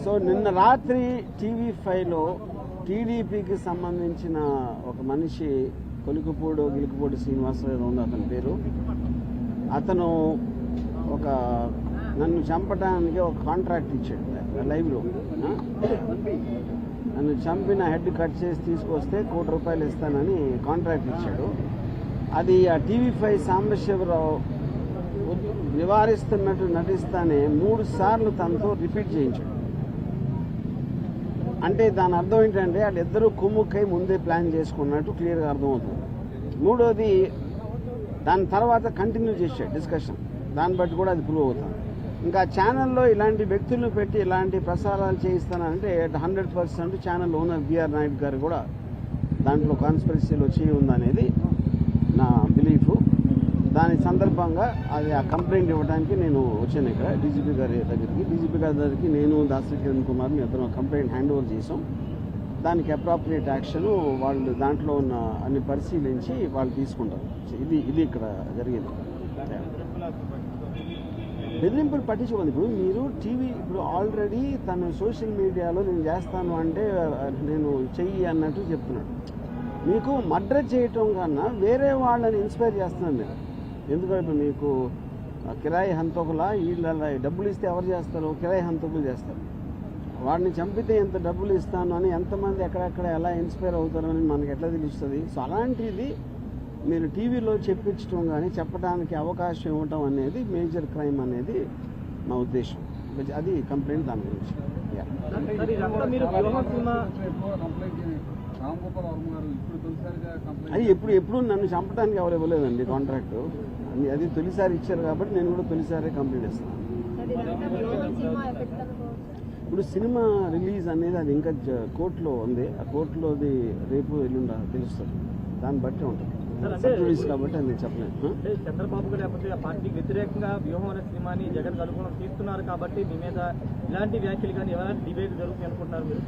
So నిన్న రాత్రి TV5లో టీడీపీకి సంబంధించిన ఒక మనిషి గిలుకుపూడి శ్రీనివాసరావు ఉంది అతని పేరు. అతను నన్ను చంపడానికి ఒక కాంట్రాక్ట్ ఇచ్చాడు లైవ్లో. నన్ను చంపి నా హెడ్ కట్ చేసి తీసుకొస్తే ₹1 కోటి ఇస్తానని కాంట్రాక్ట్ ఇచ్చాడు. అది ఆ TV5 సాంబశివరావు నివారిస్తున్నట్టు నటిస్తానే 3 సార్లు తనతో రిపీట్ చేయించాడు. అంటే దాని అర్థం ఏంటంటే వాళ్ళిద్దరూ కుమ్ముక్కై ముందే ప్లాన్ చేసుకున్నట్టు క్లియర్గా అర్థమవుతుంది. మూడోది దాని తర్వాత కంటిన్యూ చేశాడు డిస్కషన్. దాన్ని బట్టి కూడా అది ప్రూవ్ అవుతుంది. ఇంకా ఛానల్లో ఇలాంటి వ్యక్తులను పెట్టి ఇలాంటి ప్రసారాలు చేయిస్తానంటే 100% ఛానల్ ఓనర్ బిఆర్ నాయుడు గారు కూడా దాంట్లో కాన్స్పిరసీలో చేయి ఉందనేది నా బిలీఫ్. దాని సందర్భంగా అది ఆ కంప్లైంట్ ఇవ్వడానికి నేను వచ్చాను ఇక్కడ డీజీపీ గారి దగ్గరికి. నేను దాసరి కిరణ్ కుమార్ ఇద్దరం కంప్లైంట్ హ్యాండ్ ఓవర్ చేసాం. దానికి అప్రాప్రియేట్ యాక్షన్ వాళ్ళు దాంట్లో ఉన్న అన్ని పరిశీలించి వాళ్ళు తీసుకుంటారు. ఇది ఇక్కడ జరిగింది. బెదిరింపులు పట్టించుకోండి. ఇప్పుడు మీరు ఇప్పుడు ఆల్రెడీ తను సోషల్ మీడియాలో నేను చేస్తాను అంటే నేను చెయ్యి అన్నట్టు చెప్తున్నాడు. మీకు మర్డర్ చేయటం కన్నా వేరే వాళ్ళని ఇన్స్పైర్ చేస్తున్నాను నేను. ఎందుకంటే మీకు కిరాయి హంతకులా వీళ్ళ డబ్బులు ఇస్తే ఎవరు చేస్తారు? కిరాయి హంతకులు చేస్తారు. వాడిని చంపితే ఎంత డబ్బులు ఇస్తాను అని ఎంతమంది ఎక్కడెక్కడ ఎలా ఇన్స్పైర్ అవుతారో అని మనకి ఎట్లా తెలుస్తుంది? సో అలాంటిది మీరు టీవీలో చెప్పించడం కానీ చెప్పడానికి అవకాశం ఇవ్వటం అనేది మేజర్ క్రైమ్ అనేది నా ఉద్దేశం. అది కంప్లైంట్ దాని గురించి. అది ఎప్పుడు నన్ను చంపడానికి ఎవరు ఇవ్వలేదండి కాంట్రాక్ట్. అది తొలిసారి ఇచ్చారు కాబట్టి నేను కూడా తొలిసారి కంప్లీట్ ఇస్తాను. ఇప్పుడు సినిమా రిలీజ్ అనేది అది ఇంకా కోర్టులో ఉంది. ఆ కోర్టులోది రేపు ఎల్లుండా తెలుస్తుంది. దాన్ని బట్టి ఉంటుంది కాబట్టి అది నేను చెప్పలేదు. చంద్రబాబు గారు లేకపోతే ఆ పార్టీకి వ్యతిరేకంగా వ్యూహం అనే సినిమాని జగన్ అనుకూలం తీస్తున్నారు కాబట్టి మీ మీద ఇలాంటి వ్యాఖ్యలు కానీ ఎవరైనా డిబేట్ జరుగుతుంది అనుకుంటున్నారు మీరు?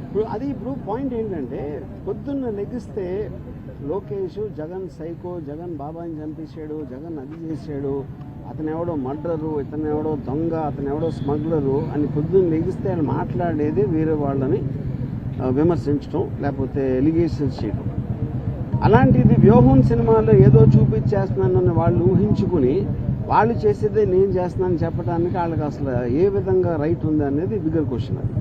ఇప్పుడు పాయింట్ ఏంటంటే పొద్దున్న లెగిస్తే లోకేష్ జగన్ సైకో, జగన్ బాబాని చంపేశాడు, జగన్ అది చేశాడు, అతను ఎవడో మర్డరు, ఇతను ఎవడో దొంగ, అతను ఎవడో స్మగ్లరు అని పొద్దున్న లెగిస్తే ఆయన మాట్లాడేది వేరే వాళ్ళని విమర్శించడం లేకపోతే ఎలిగేషన్స్ చేయడం. అలాంటిది వ్యూహం సినిమాలో ఏదో చూపించేస్తున్నానని వాళ్ళు ఊహించుకుని వాళ్ళు చేసేదే నేను చేస్తున్నానని చెప్పడానికి వాళ్ళకి అసలు ఏ విధంగా రైట్ ఉంది అనేది బిగ్గర్ క్వశ్చన్. అది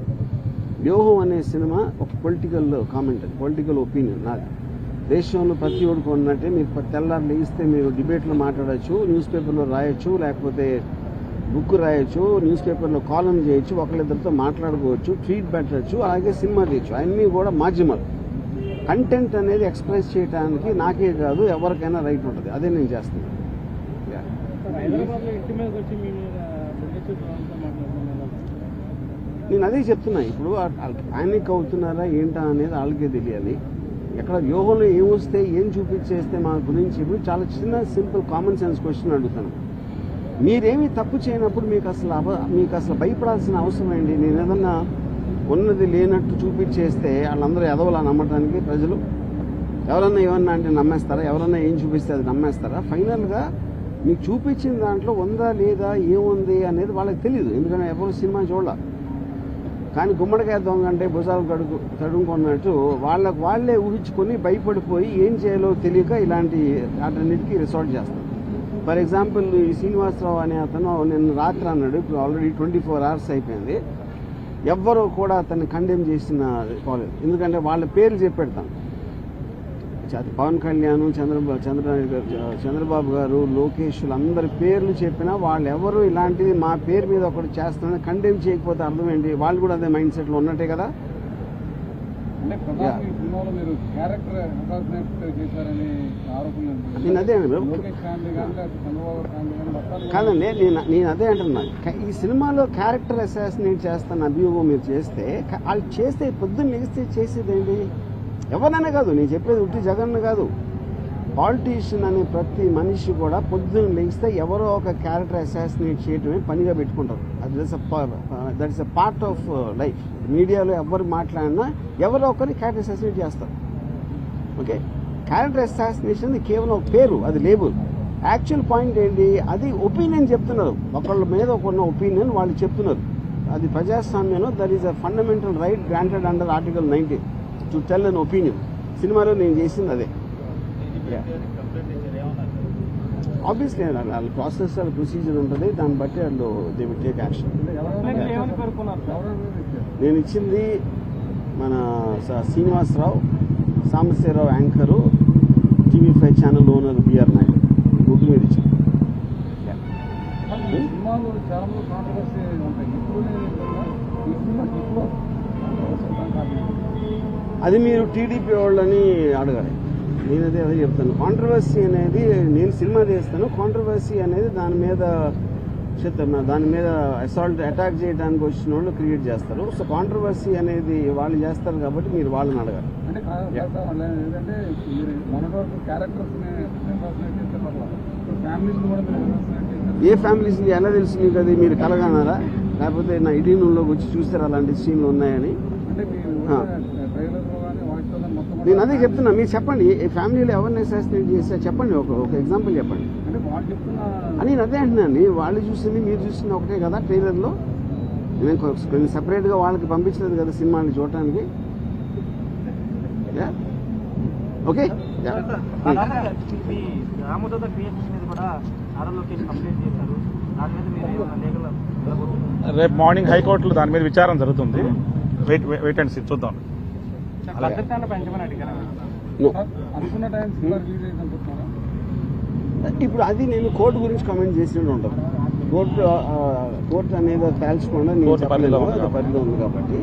వ్యూహం అనే సినిమా ఒక పొలిటికల్ కామెంట్, పొలిటికల్ ఒపీనియన్. నాది దేశంలో ప్రతి ఒక్కరికి ఉన్నట్టే మీరు తెల్లారు లేస్తే మీరు డిబేట్లో మాట్లాడచ్చు, న్యూస్ పేపర్లో రాయొచ్చు, లేకపోతే బుక్ రాయొచ్చు, న్యూస్ పేపర్లో కాలం చేయొచ్చు, ఒకళ్ళిద్దరితో మాట్లాడుకోవచ్చు, ట్వీట్ పెట్టచ్చు, అలాగే సినిమా తీయచ్చు. అన్నీ కూడా మాధ్యమాలు. కంటెంట్ అనేది ఎక్స్ప్రెస్ చేయడానికి నాకే కాదు ఎవరికైనా రైట్ ఉంటుంది. అదే నేను చేస్తున్నాను. నేను అదే చెప్తున్నా. ఇప్పుడు ప్యానిక్ అవుతున్నారా ఏంటా అనేది వాళ్ళకే తెలియాలి. ఎక్కడ వ్యూహంలో ఏమొస్తే ఏం చూపించేస్తే మా గురించి ఇప్పుడు చాలా చిన్న సింపుల్ కామన్ సెన్స్ క్వశ్చన్ అడుగుతాను. మీరేమీ తప్పు చేయనప్పుడు మీకు అసలు భయపడాల్సిన అవసరం ఏంటి? నేను ఏదన్నా ఉన్నది లేనట్టు చూపించేస్తే వాళ్ళందరూ ఎదవలా నమ్మటానికి ప్రజలు ఎవరన్నా ఏమన్నా అంటే నమ్మేస్తారా? ఎవరన్నా ఏం చూపిస్తే అది నమ్మేస్తారా? ఫైనల్గా మీకు చూపించిన దాంట్లో ఉందా లేదా ఏముంది అనేది వాళ్ళకి తెలియదు. ఎందుకంటే ఎవరు సినిమా చూడాల. కానీ గుమ్మడికాయ దొంగ అంటే భుజాలు తడుముకున్నట్టు వాళ్ళే ఊహించుకొని భయపడిపోయి ఏం చేయాలో తెలియక ఇలాంటి వాటన్నిటికీ రిసార్ట్ చేస్తారు. ఫర్ ఎగ్జాంపుల్ ఈ శ్రీనివాసరావు అనే అతను నిన్న రాత్రి అన్నాడు. ఇప్పుడు ఆల్రెడీ 24 hours అయిపోయింది. ఎవ్వరూ కూడా అతన్ని కండెమ్ చేసిన కాలేదు. ఎందుకంటే వాళ్ళ పేర్లు చెప్పెడతాను. పవన్ కళ్యాణ్, చంద్రబాబు గారు, లోకేష్ అందరి పేర్లు చెప్పినా వాళ్ళు ఎవరు ఇలాంటిది మా పేరు మీద ఒకటి చేస్తానని కండెమ్ చేయకపోతే అర్థం ఏంటి? వాళ్ళు కూడా అదే మైండ్ సెట్లో ఉన్నట్టే కదా. నేను అదే కాదండి, నేను అదే అంటున్నా. ఈ సినిమాలో క్యారెక్టర్ అసాసినేట్ చేస్తాను అభియోగం మీరు చేస్తే వాళ్ళు చేస్తే పొద్దున్న లెగిస్తే చేసేదేంటి? ఎవరినైనా కాదు, నేను చెప్పేది ఉట్టి జగన్ కాదు, పాలిటీషియన్ అనే ప్రతి మనిషి కూడా పొద్దున్న లెగిస్తే ఎవరో ఒక క్యారెక్టర్ అసాసినేట్ చేయటమే పనిగా పెట్టుకుంటారు. That is a part of life. మీడియాలో ఎవరు మాట్లాడినా ఎవరో ఒకరిని క్యారెక్టర్ అసాసినేట్ చేస్తారు. ఓకే, క్యారెక్టర్ అసాసినేషన్ కేవలం ఒక పేరు, అది లేబుల్. యాక్చువల్ పాయింట్ ఏంటి? అది ఒపీనియన్ చెప్తున్నారు. ఒకళ్ళ మీద ఒకన్న ఒపీనియన్ వాళ్ళు చెప్తున్నారు. అది ప్రజాస్వామ్యంలో there is a fundamental right granted under article 90 to tell an opinion. సినిమాలో నేను చేసింది అదే. ఆబ్వియస్లీ వాళ్ళ ప్రాసెస్ వాళ్ళ ప్రొసీజర్ ఉంటుంది, దాన్ని బట్టి వాళ్ళు దే విల్ టేక్ యాక్షన్. నేను ఇచ్చింది మన Srinivasa Rao, Sambasiva Rao anchor, TV5 channel owner BR Naidu, ముగ్గురు మీద ఇచ్చాను. అది మీరు టీడీపీ వాళ్ళని అడగాలి. నేను అదే చెప్తాను. కాంట్రవర్సీ అనేది నేను సినిమా తీస్తాను, కాంట్రవర్సీ అనేది దాని మీద అసాల్ట్ అటాక్ చేయడానికి వచ్చిన వాళ్ళు క్రియేట్ చేస్తారు. సో కాంట్రవర్సీ అనేది వాళ్ళు చేస్తారు కాబట్టి మీరు వాళ్ళని అడగాలి. ఏ ఫ్యామిలీస్ ఎలా తెలుసు మీకు? అది మీరు కలగన్నారా, లేకపోతే నా ఇటీనుల్లోకి వచ్చి చూస్తారా అలాంటి సీన్లు ఉన్నాయని? నేను అదే చెప్తున్నా, మీరు చెప్పండి. ఏ ఫ్యామిలీలో ఎవరిని అసాసినేట్ చేస్తే చెప్పండి, ఒక ఎగ్జాంపుల్ చెప్పండి. నేను అదే అంటున్నాను, వాళ్ళు చూసింది మీరు చూసింది ఒకటే కదా ట్రైలర్లో. నేను కొంచెం సెపరేట్గా వాళ్ళకి పంపించలేదు కదా సినిమాని చూడటానికి. ఓకే. రేపు మార్నింగ్ హైకోర్టులో దాని మీద విచారణ జరుగుతుంది. వెయిట్ అండ్ సీ, చూద్దాం. ఇప్పుడు అది నేను కోర్టు గురించి కమెంట్ చేసినట్టు ఉంటుంది. కోర్టు అనేది తేల్చకుండా నేను పరిధిలో ఉంది కాబట్టి